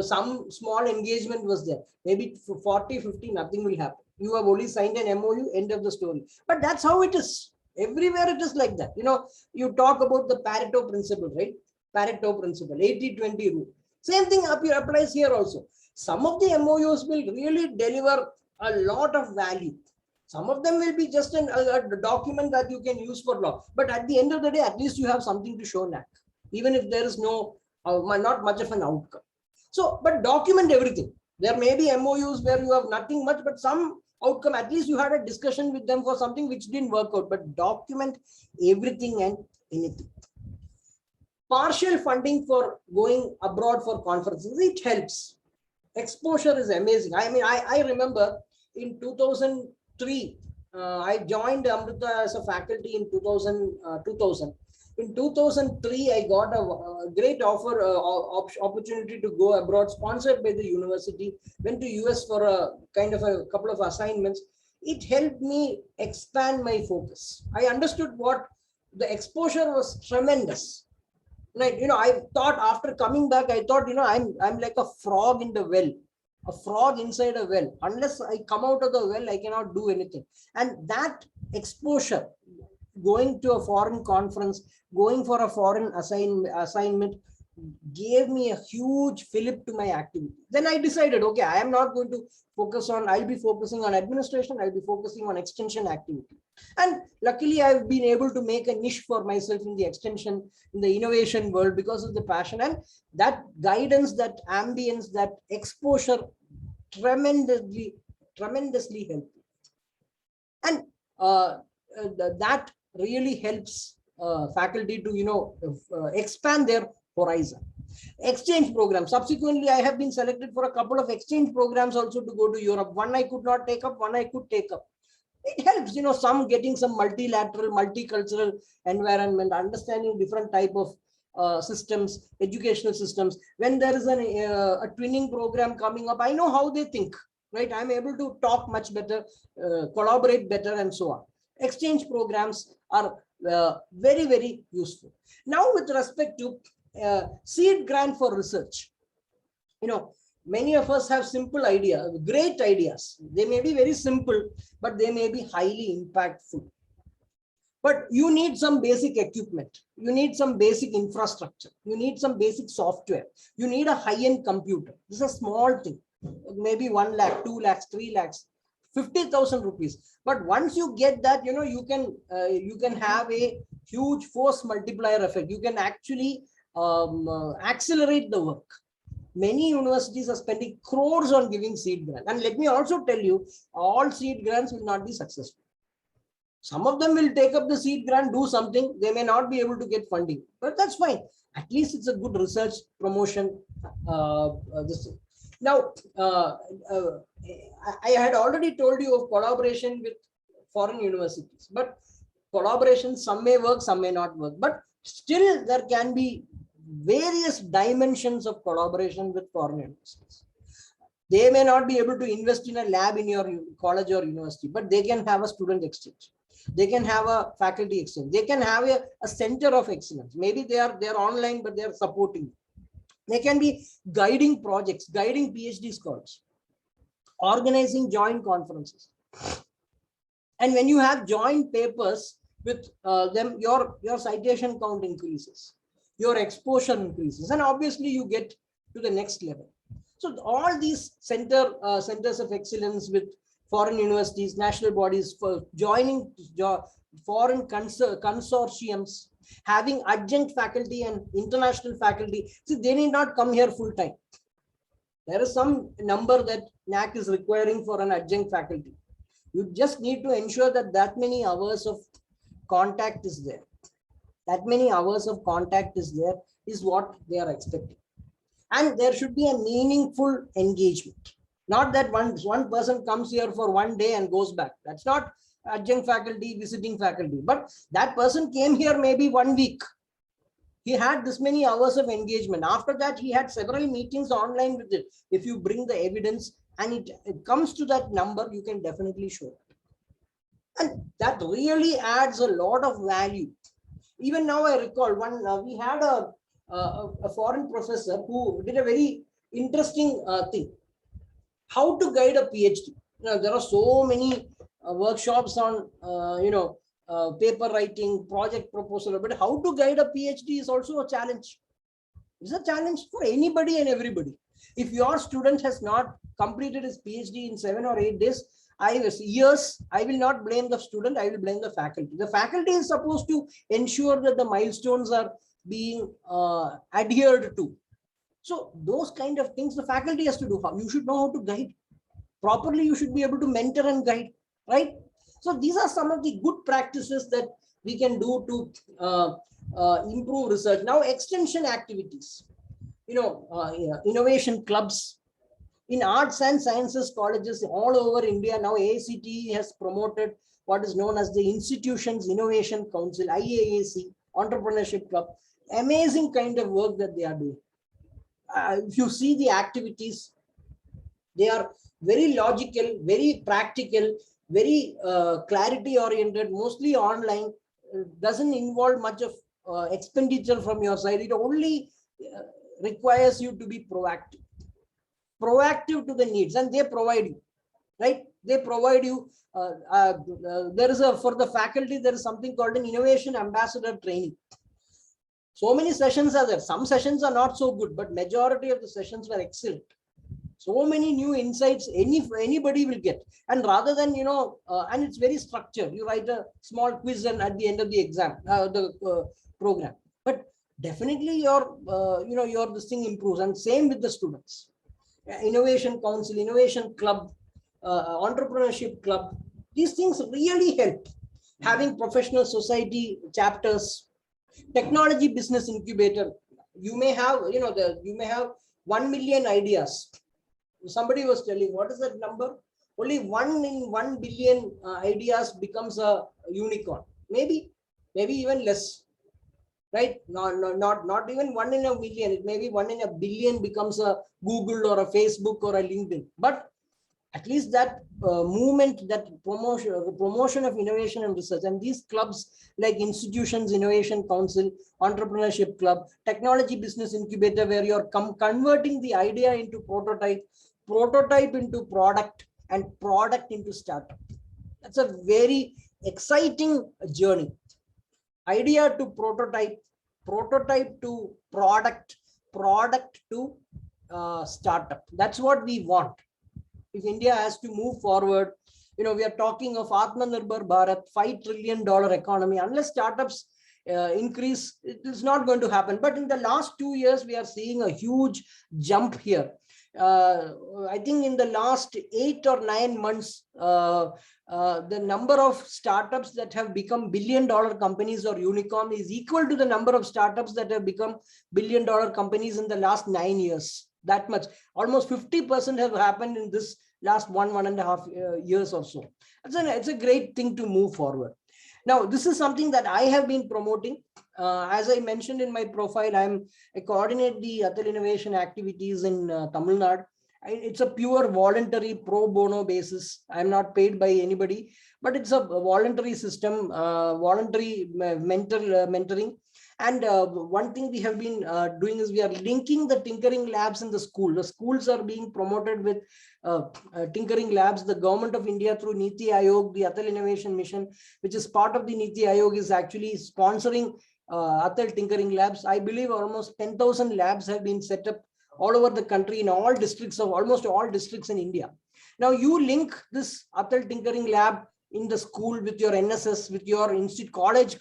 Some small engagement was there. Maybe 40, 50, nothing will happen. You have only signed an MOU, end of the story. But that's how it is. Everywhere it is like that. You talk about the Pareto principle, right? Pareto principle, 80-20 rule. Same thing applies here also. Some of the MOUs will really deliver a lot of value. Some of them will be just a document that you can use for law. But at the end of the day, at least you have something to show NAC, even if there is not much of an outcome. So, but document everything. There may be MOUs where you have nothing much, but some outcome, at least you had a discussion with them for something which didn't work out, but document everything and anything. Partial funding for going abroad for conferences, it helps. Exposure is amazing. I mean, I remember in 2003, I joined Amrita as a faculty in 2000. In 2003, I got a great opportunity to go abroad, sponsored by the university. Went to US for a couple of assignments. It helped me expand my focus. I understood what the exposure was tremendous. Like, I thought after coming back, I thought, I'm like a frog in the well, a frog inside a well. Unless I come out of the well, I cannot do anything. And that exposure, going to a foreign conference, going for a foreign assignment, gave me a huge fillip to my activity. Then I decided, okay, I am not going to focus on, I'll be focusing on administration, I'll be focusing on extension activity. And luckily, I've been able to make a niche for myself in the extension, in the innovation world because of the passion and that guidance, that ambience, that exposure tremendously helped. And that really helps faculty to, expand their horizon. Exchange program. Subsequently, I have been selected for a couple of exchange programs also to go to Europe. One I could not take up, one I could take up. It helps, some getting some multilateral, multicultural environment, understanding different type of systems, educational systems. When there is a twinning program coming up, I know how they think, right? I'm able to talk much better, collaborate better, and so on. Exchange programs are very, very useful. Now, with respect to seed grant for research, many of us have simple ideas, great ideas. They may be very simple, but they may be highly impactful. But you need some basic equipment. You need some basic infrastructure. You need some basic software. You need a high-end computer. This is a small thing, maybe 1 lakh, 2 lakhs, 3 lakhs, 50,000 rupees. But once you get that, you can have a huge force multiplier effect. You can actually accelerate the work. Many universities are spending crores on giving seed grants. And let me also tell you, all seed grants will not be successful. Some of them will take up the seed grant, do something. They may not be able to get funding, but that's fine. At least it's a good research promotion. Now, I had already told you of collaboration with foreign universities, but collaboration, some may work, some may not work. But still, there can be various dimensions of collaboration with foreign universities. They may not be able to invest in a lab in your college or university, but they can have a student exchange. They can have a faculty exchange. They can have a center of excellence. Maybe they are online, but they are supporting. They can be guiding projects, guiding PhD scholars, organizing joint conferences. And when you have joint papers with them, your citation count increases, your exposure increases, and obviously you get to the next level. So all these centers of excellence with foreign universities, national bodies, for joining foreign consortiums, having adjunct faculty and international faculty. See, they need not come here full time. There is some number that NAAC is requiring for an adjunct faculty. You just need to ensure that many hours of contact is there. That many hours of contact is there is what they are expecting. And there should be a meaningful engagement. Not that one person comes here for 1 day and goes back. That's not adjunct faculty, visiting faculty. But that person came here maybe 1 week. He had this many hours of engagement. After that, he had several meetings online with it. If you bring the evidence and it comes to that number, you can definitely show it. And that really adds a lot of value. Even now, I recall we had a foreign professor who did a very interesting thing. How to guide a PhD. There are so many workshops on, paper writing, project proposal, but how to guide a PhD is also a challenge. It's a challenge for anybody and everybody. If your student has not completed his PhD in 7 or 8 days, I will not blame the student, I will blame the faculty. The faculty is supposed to ensure that the milestones are being adhered to. So those kind of things the faculty has to do. You should know how to guide. Properly, you should be able to mentor and guide, right? So these are some of the good practices that we can do to improve research. Now, extension activities, innovation clubs. In arts and sciences colleges all over India, now AICTE has promoted what is known as the Institutions Innovation Council, IAAC, Entrepreneurship Club. Amazing kind of work that they are doing. If you see the activities, they are very logical, very practical, very clarity oriented, mostly online, doesn't involve much of expenditure from your side. It only requires you to be proactive to the needs, and they provide you, right? They provide you. There is for the faculty, there is something called an innovation ambassador training. So many sessions are there. Some sessions are not so good, but majority of the sessions were excellent. So many new insights anybody will get. And rather than, and it's very structured. You write a small quiz and at the end of the exam, the program. But definitely your this thing improves. And same with the students. Innovation Council, Innovation Club, Entrepreneurship Club. These things really help. Having professional society chapters, technology business incubator. You may have, you may have 1 million ideas. Somebody was telling, what is that number? only 1 in 1 billion ideas becomes a unicorn. Maybe even less, right? Not even 1 in a million. It may be 1 in a billion becomes a Google or a Facebook or a LinkedIn. But at least that movement, that promotion of innovation and research, and these clubs like Institutions Innovation Council, Entrepreneurship Club, Technology Business Incubator, where you're converting the idea into prototype into product, and product into startup. That's a very exciting journey. Idea to prototype, prototype to product, product to startup. That's what we want. If India has to move forward, we are talking of Atmanirbhar Bharat, $5 trillion economy. Unless startups increase, it is not going to happen. But in the last 2 years, we are seeing a huge jump here. I think in the last 8 or 9 months, the number of startups that have become billion-dollar companies or unicorn is equal to the number of startups that have become billion-dollar companies in the last 9 years. That much, almost 50% have happened in this last 1.5 years or so. It's a great thing to move forward. Now, this is something that I have been promoting. As I mentioned in my profile, I coordinate the Atal Innovation activities in Tamil Nadu. It's a pure voluntary pro bono basis. I'm not paid by anybody, but it's a voluntary system, voluntary mentoring. And one thing we have been doing is we are linking the tinkering labs in the school. The schools are being promoted with tinkering labs. The government of India through Niti Aayog, the Atal Innovation Mission, which is part of the Niti Aayog, is actually sponsoring Atal tinkering labs. I believe almost 10,000 labs have been set up all over the country in all districts of almost all districts in India. Now you link this Atal tinkering lab in the school with your NSS, with your institute, college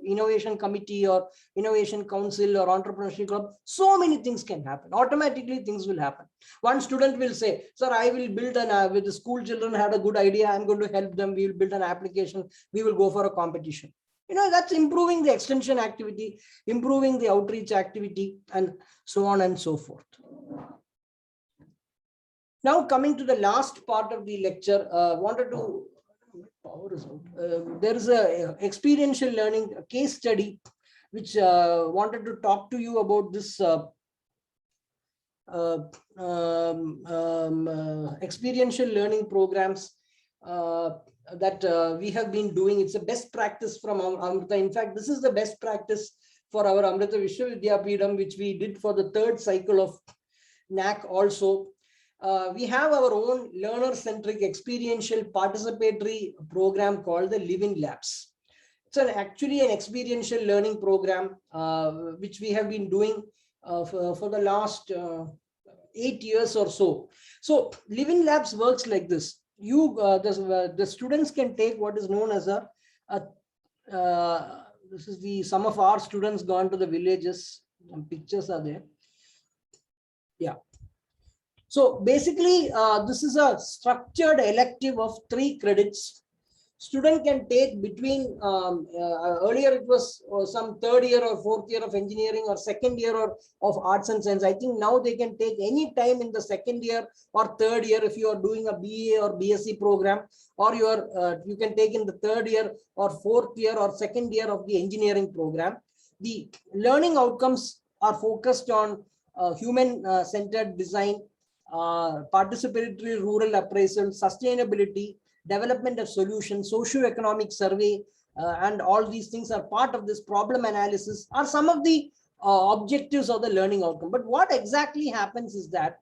innovation committee or innovation council or entrepreneurship club. So many things can happen. Automatically things will happen. One student will say, sir, I will build an with the school children had a good idea. I'm going to help them. We will build an application. We will go for a competition. That's improving the extension activity, improving the outreach activity, and so on and so forth. Now coming to the last part of the lecture, wanted to power is out. There is a experiential learning case study which wanted to talk to you about this experiential learning programs that we have been doing. It's a best practice from Amrita. In fact, this is the best practice for our Amrita Vishwavidyapeetham, which we did for the 3rd cycle of NAC also. We have our own learner-centric experiential participatory program called the Living Labs. It's actually an experiential learning program which we have been doing for the last 8 years or so. So Living Labs works like this. The students can take what is known as this is some of our students gone to the villages. Some pictures are there. Yeah. So basically, this is a structured elective of 3 credits. Student can take between, earlier it was some 3rd year or 4th year of engineering or 2nd year of arts and science. I think now they can take any time in the 2nd year or 3rd year if you are doing a BA or BSc program, or you can take in the 3rd year or 4th year or 2nd year of the engineering program. The learning outcomes are focused on human-centered design, participatory rural appraisal, sustainability, development of solutions, socio-economic survey, and all these things are part of this problem analysis, are some of the objectives of the learning outcome. But what exactly happens is that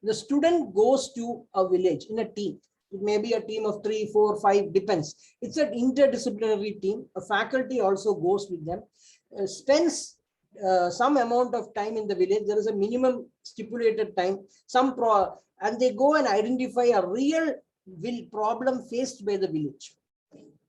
the student goes to a village in a team. It may be a team of 3, 4, 5, depends. It's an interdisciplinary team. A faculty also goes with them, spends some amount of time in the village. There is a minimum stipulated time. And they go and identify a real problem faced by the village.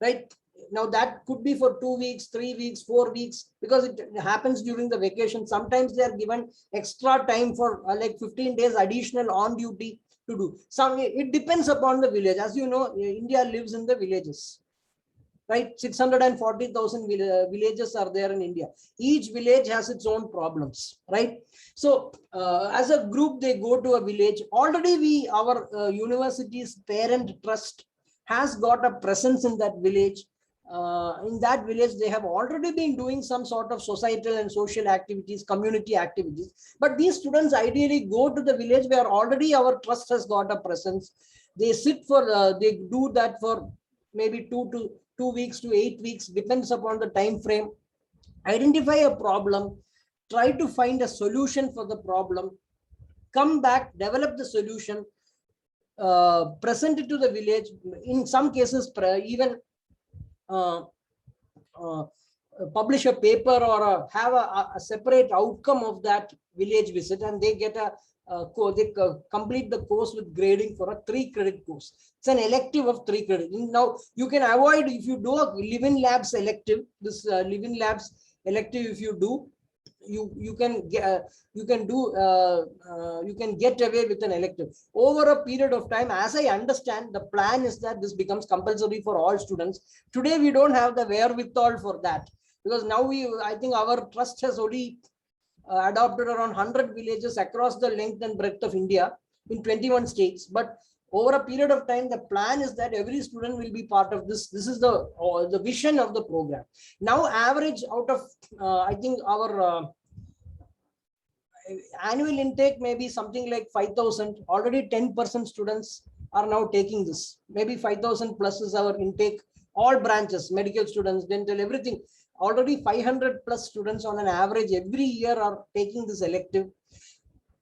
Right now, that could be for 2 weeks, 3 weeks, 4 weeks, because it happens during the vacation. Sometimes they are given extra time for like 15 days additional on duty to do. It depends upon the village. As you know, India lives in the villages. right? 640,000 villages are there in India. Each village has its own problems, right? So as a group, they go to a village. Already our university's parent trust has got a presence in that village. In that village, they have already been doing some sort of societal and social activities, community activities. But these students ideally go to the village where already our trust has got a presence. They sit for, they do that for maybe 2 weeks to 8 weeks, depends upon the time frame. Identify a problem, try to find a solution for the problem, come back, develop the solution, present it to the village. In some cases, even publish a paper or have a separate outcome of that village visit, and they get a they complete the course with grading for a 3-credit course. It's an elective of 3 credits. Now you can avoid, if you do a live-in labs elective, this live-in labs elective, if you do, you can get away with an elective over a period of time. As I understand, the plan is that this becomes compulsory for all students. Today we don't have the wherewithal for that, because now I think our trust has already adopted around 100 villages across the length and breadth of India in 21 states. But over a period of time, the plan is that every student will be part of this. This is the vision of the program. Now, average out of, I think our annual intake may be something like 5,000. Already 10% students are now taking this. Maybe 5,000 plus is our intake. All branches, medical students, dental, everything. Already 500 plus students on an average every year are taking this elective.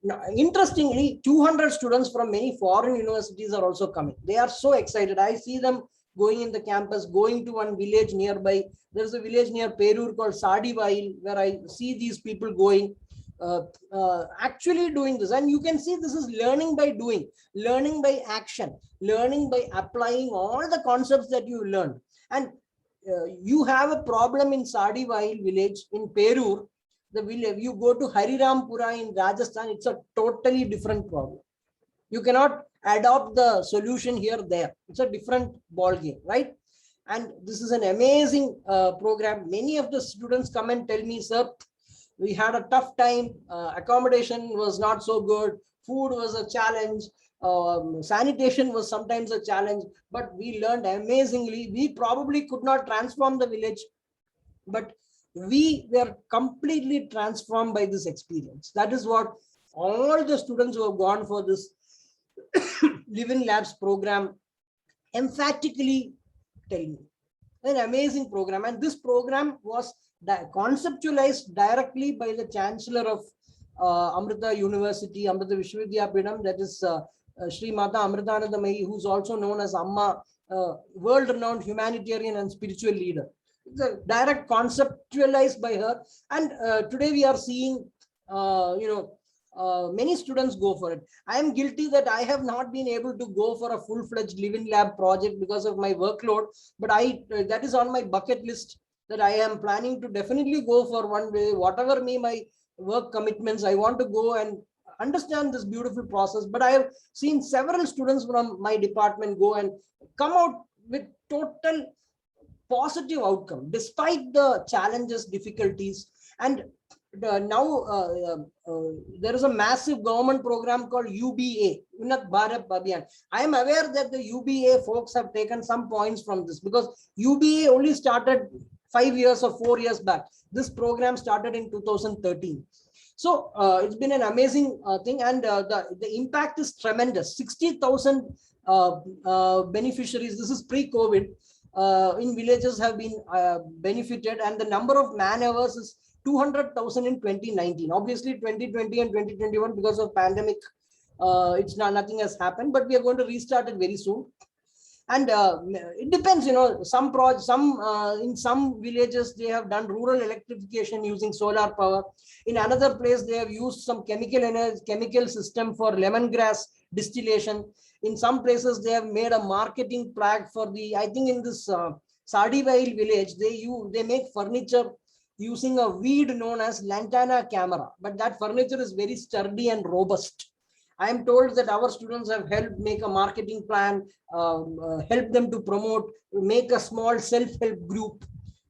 Now, interestingly, 200 students from many foreign universities are also coming. They are so excited. I see them going in the campus, going to one village nearby. There's a village near Perur called Sadivail, where I see these people going, actually doing this. And you can see this is learning by doing, learning by action, learning by applying all the concepts that you learned. And you have a problem in Sadivail village in Perur, the village, you go to Harirampura in Rajasthan, it's a totally different problem. You cannot adopt the solution here, there. It's a different ball game, right? And this is an amazing program. Many of the students come and tell me, sir, we had a tough time. Accommodation was not so good. Food was a challenge. Sanitation was sometimes a challenge, but we learned amazingly. We probably could not transform the village, but we were completely transformed by this experience. That is what all the students who have gone for this Live-in Labs program emphatically tell me. An amazing program. And this program was conceptualized directly by the Chancellor of Amrita University, Amrita Vishwavidyapitham, that is Sri Mata Amritanandamayi, who's also known as Amma, world-renowned humanitarian and spiritual leader. It's a direct conceptualized by her. And today we are seeing, many students go for it. I am guilty that I have not been able to go for a full-fledged Live-in Lab project because of my workload, but that is on my bucket list, that I am planning to definitely go for one day. Whatever my work commitments, I want to go and understand this beautiful process. But I have seen several students from my department go and come out with total positive outcome despite the challenges, difficulties. And now there is a massive government program called UBA, Unnat Bharat Abhiyan. I am aware that the UBA folks have taken some points from this, because UBA only started 5 years or 4 years back. This program started in 2013. So it's been an amazing thing, and the impact is tremendous. 60,000 beneficiaries, this is pre-COVID, in villages have been benefited, and the number of man hours is 200,000 in 2019. Obviously 2020 and 2021, because of pandemic, it's nothing has happened, but we are going to restart it very soon. And it depends, in some villages they have done rural electrification using solar power. In another place they have used some chemical system for lemongrass distillation. In some places they have made a marketing plaque for I think in this Sadivail village, they make furniture using a weed known as lantana camera, but that furniture is very sturdy and robust. I am told that our students have helped make a marketing plan, help them to promote, make a small self-help group.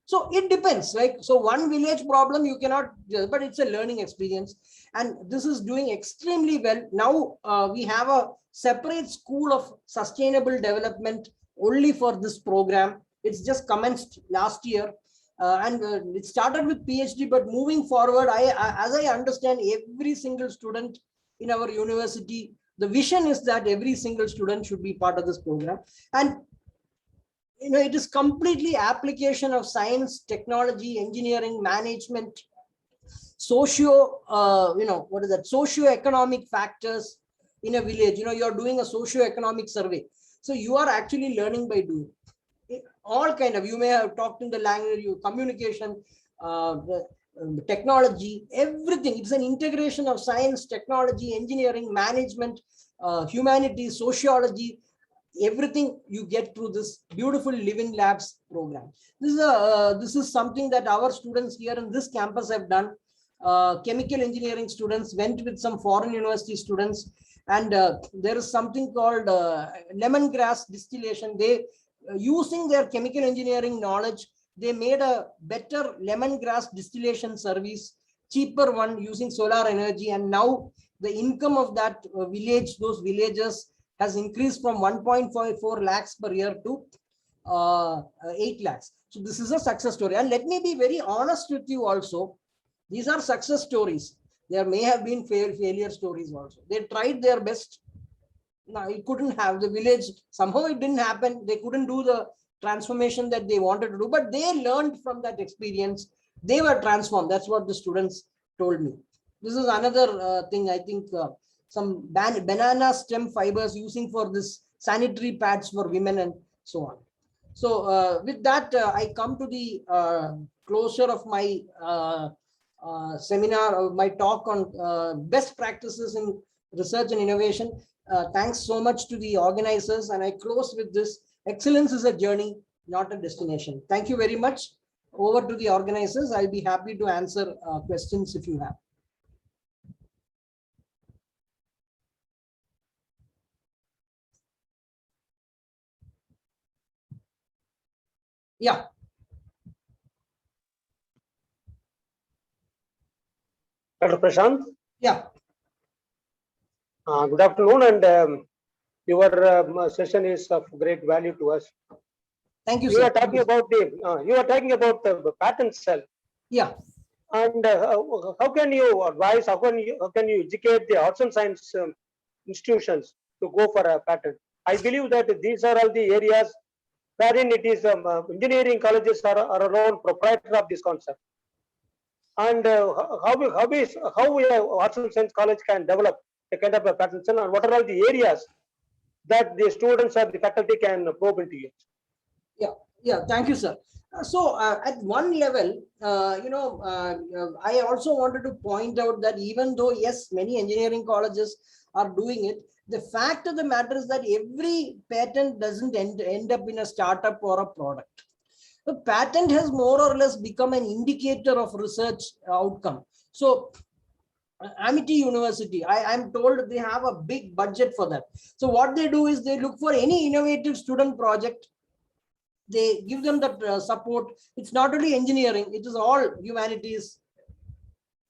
So it depends, like, so one village problem you cannot, but it's a learning experience. And this is doing extremely well. Now we have a separate school of sustainable development only for this program. It's just commenced last year. And it started with PhD, but moving forward, as I understand, every single student in our university, the vision is that every single student should be part of this program. And it is completely application of science, technology, engineering, management, socio-economic factors in a village. You're doing a socio-economic survey. So you are actually learning by doing. All kind of, you may have talked in the language, communication, technology, everything. It's an integration of science, technology, engineering, management, humanities, sociology, everything you get through this beautiful Living Labs program. This is something that our students here in this campus have done. Chemical engineering students went with some foreign university students, and there is something called lemongrass distillation. They using their chemical engineering knowledge, they made a better lemongrass distillation service, cheaper one using solar energy. And now the income of that village, those villagers, has increased from 1.54 lakhs per year to 8 lakhs. So this is a success story. And let me be very honest with you also. These are success stories. There may have been failure stories also. They tried their best. Now it couldn't have the village. Somehow it didn't happen. They couldn't do the transformation that they wanted to do, but they learned from that experience. They were transformed. That's what the students told me. This is another thing. I think some banana stem fibers using for this sanitary pads for women and so on. So with that, I come to the closure of my seminar, my talk on best practices in research and innovation. Thanks so much to the organizers, and I close with this: excellence is a journey, not a destination. Thank you very much. Over to the organizers. I'll be happy to answer questions if you have. Yeah. Dr. Prashant? Yeah. Good afternoon, and your session is of great value to us. Thank you, you sir. Are talking about the patent cell. Yeah. And how can you advise? How can you educate the arts and science institutions to go for a patent? I believe that these are all the areas wherein it is engineering colleges are around proprietor of this concept. And how arts and science college can develop a kind of a patent cell, and what are all the areas that the students or the faculty can probe into it? Yeah, thank you, sir. So at one level, I also wanted to point out that even though, yes, many engineering colleges are doing it, the fact of the matter is that every patent doesn't end up in a startup or a product. The patent has more or less become an indicator of research outcome. So Amity University, I'm told they have a big budget for that. So what they do is they look for any innovative student project. They give them that support. It's not only engineering, it is all humanities,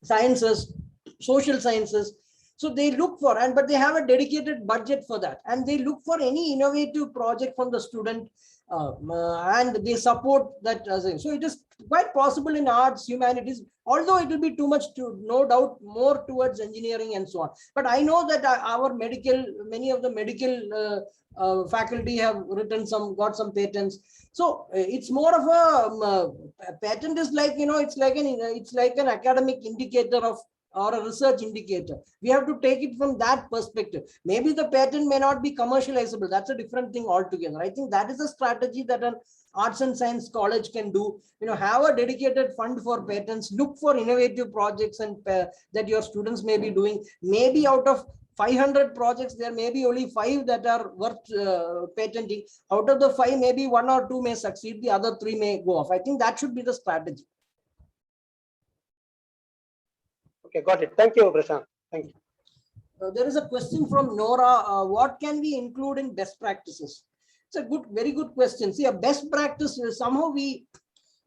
sciences, social sciences. So they look for, but they have a dedicated budget for that. And they look for any innovative project from the student, and they support that. So it is quite possible in arts, humanities, although it will be too much, to no doubt, more towards engineering and so on. But I know that many of the medical faculty have got some patents. So it's more of a patent is like, it's like an academic indicator of, or a research indicator. We have to take it from that perspective. Maybe the patent may not be commercializable. That's a different thing altogether. I think that is a strategy that an arts and science college can do. Have a dedicated fund for patents, look for innovative projects and that your students may be doing. Maybe out of 500 projects, there may be only 5 that are worth patenting. Out of the 5, maybe 1 or 2 may succeed, the other 3 may go off. I think that should be the strategy. Okay, got it. Thank you, Prashant. Thank you. there is a question from Nora. What can we include in best practices? It's a good, very good question. See, a best practice is somehow we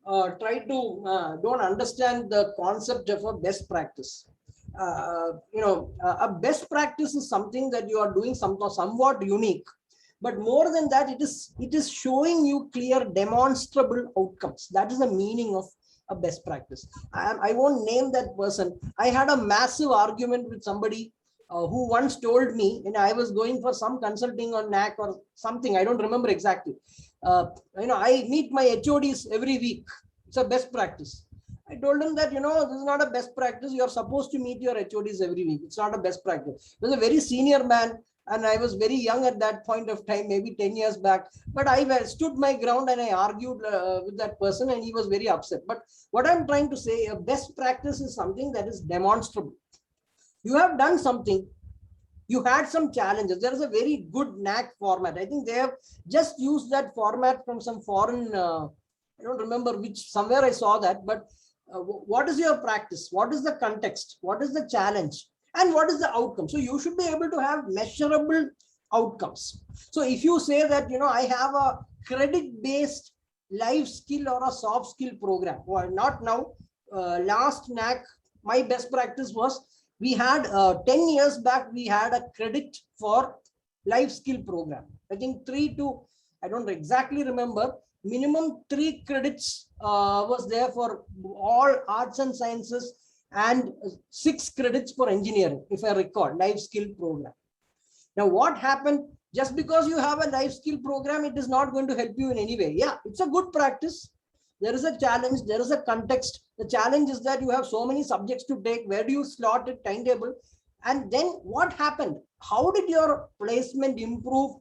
try to don't understand the concept of a best practice. A best practice is something that you are doing somewhat unique, but more than that, it is showing you clear, demonstrable outcomes. That is the meaning of a best practice. I won't name that person. I had a massive argument with somebody who once told me, and I was going for some consulting on NAC or something. I don't remember exactly. I meet my HODs every week. It's a best practice. I told him that, this is not a best practice. You're supposed to meet your HODs every week. It's not a best practice. He was a very senior man, and I was very young at that point of time, maybe 10 years back. But I stood my ground and I argued with that person, and he was very upset. But what I'm trying to say, a best practice is something that is demonstrable. You have done something. You had some challenges. There is a very good NAC format. I think they have just used that format from some foreign, I don't remember which, somewhere I saw that, but what is your practice? What is the context? What is the challenge? And what is the outcome? So you should be able to have measurable outcomes. So if you say that, I have a credit-based life skill or a soft skill program, well, not now, last NAC, my best practice was, we had 10 years back, we had a credit for life skill program. I think I don't exactly remember, minimum 3 credits was there for all arts and sciences, and 6 credits for engineering, if I recall, life skill program. Now, what happened? Just because you have a life skill program, it is not going to help you in any way. Yeah, it's a good practice. There is a challenge, there is a context. The challenge is that you have so many subjects to take. Where do you slot it, timetable? And then what happened? How did your placement improve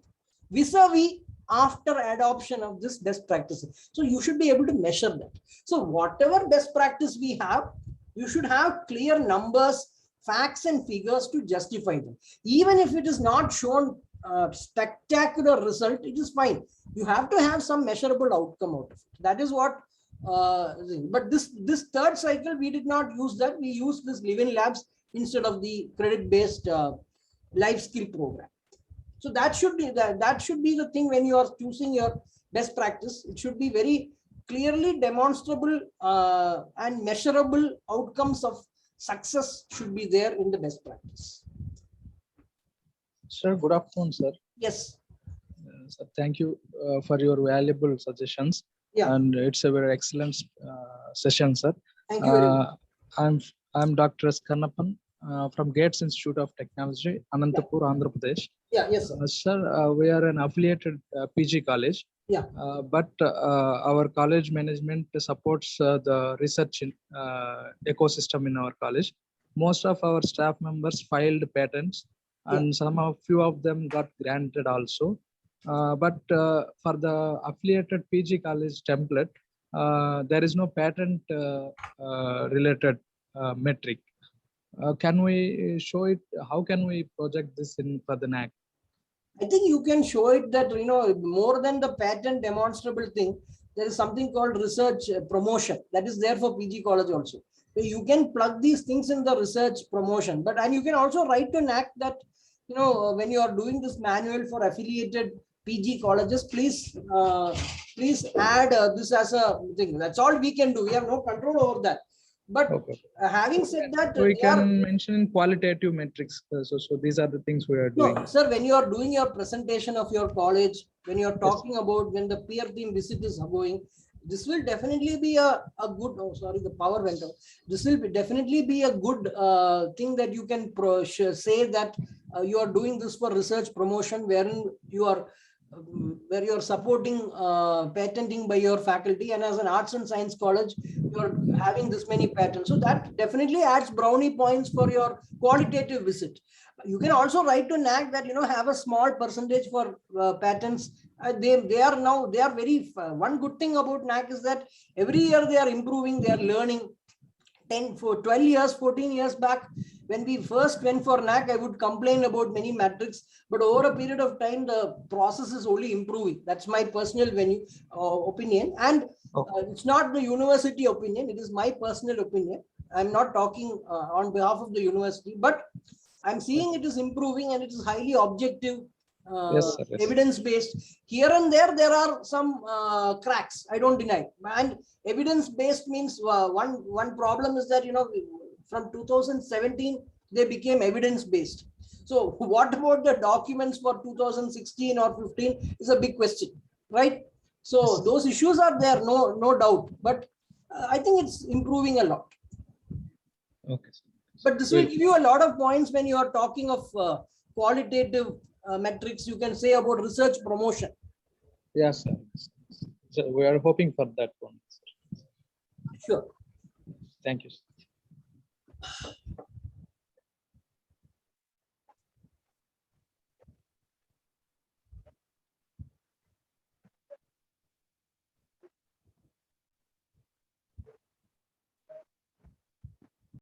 vis-a-vis after adoption of this best practices? So you should be able to measure that. So whatever best practice we have, you should have clear numbers, facts and figures to justify them. Even if it is not shown spectacular result, it is fine. You have to have some measurable outcome out of it. That is what, but this third cycle, we did not use that. We used this Live-in Labs instead of the credit-based life skill program. So that should be the thing when you are choosing your best practice. It should be very clearly demonstrable and measurable outcomes of success should be there in the best practice. Sir, good afternoon, sir. Yes. Sir, thank you for your valuable suggestions. Yeah. And it's a very excellent session, sir. Thank you very much. I'm Dr. S. Kannappan from Gates Institute of Technology, Anantapur, Andhra Pradesh. Yeah, yes, sir. Sir, we are an affiliated PG college. Yeah. But our college management supports the research ecosystem in our college. Most of our staff members filed patents, and few of them got granted also. But for the affiliated PG college template, there is no patent related metric. Can we show it? How can we project this in for the NAC? I think you can show it that, more than the patent demonstrable thing, there is something called research promotion that is there for PG college also. So you can plug these things in the research promotion, and you can also write to NAC that, when you are doing this manual for affiliated PG colleges, please add this as a thing. That's all we can do. We have no control over that. But having said that, we can mention qualitative metrics. So these are the things we are doing. No, sir, when you are doing your presentation of your college, when you are talking about when the peer team visit is going, this will definitely be a good, the power went out. This will definitely be a good thing that you can say that you are doing this for research promotion, wherein you are where you are supporting patenting by your faculty, and as an arts and science college, you are having this many patents. So that definitely adds brownie points for your qualitative visit. You can also write to NAC that, have a small percentage for patents. They are very, one good thing about NAC is that every year they are improving, they are learning. 12 years, 14 years back, when we first went for NAC, I would complain about many metrics, but over a period of time, the process is only improving. That's my personal opinion. And it's not the university opinion, it is my personal opinion. I'm not talking on behalf of the university, but I'm seeing it is improving and it is highly objective, Yes, sir, yes. evidence based. Here and there are some cracks. I don't deny. And evidence based means one problem is that, you know, from 2017 they became evidence based. So what about the documents for 2016 or 15 is a big question, right? So Yes. those issues are there, no doubt. But I think it's improving a lot. Okay. But this will give you a lot of points when you are talking of qualitative metrics. You can say about research promotion. Yes, sir. So we are hoping for that one. Sure. Thank you.